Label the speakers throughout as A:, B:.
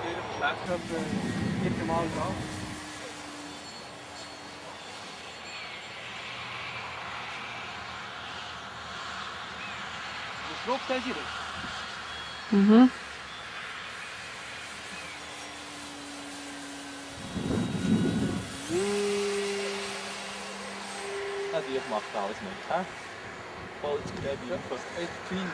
A: Ich habe vierte Mal da. Das Schrupp, seht ihr das?
B: Mhm.
C: Natürlich macht alles mit, hä? Holzgräbe,
A: Ja, echt viel.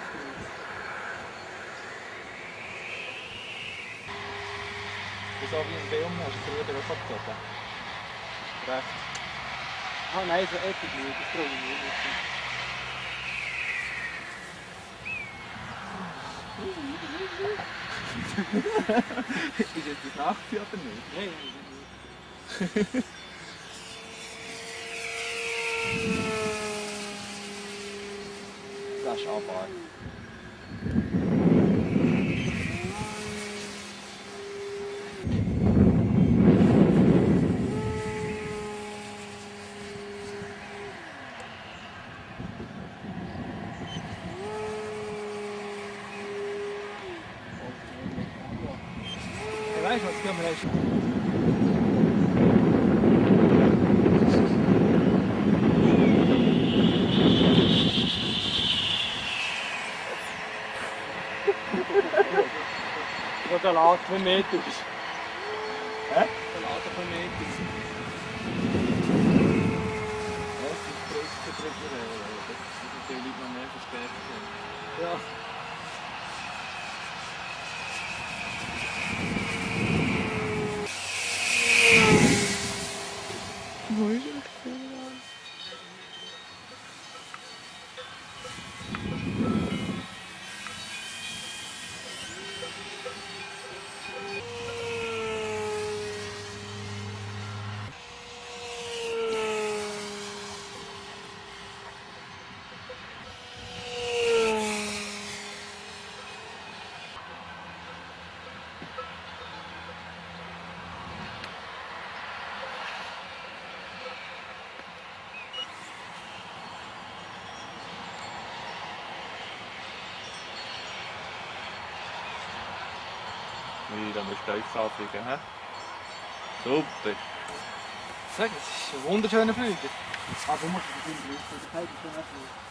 C: so wie im Film hast du früher auch gezogen. Recht.
A: Ah nein, so eckig nicht, das traue ich mir nicht.
C: Ist jetzt die Nacht oder nicht?
A: Nein,
C: Das ist aber.
A: weißt du was, gehen wir erst. Wo der Laden 2 Meter ist.
C: Hä?
A: Der Laden 2 Meter ist.
C: Was ist größte drüber? Das viele Leute noch mehr verstärkt sind.
A: Ja.
B: Wo ist er?
C: Wie, da musst du euch anfliegen, hä? Super.
A: Sag, es ist ein wunderschöner Flüger. Aber du musst es nicht das ist schon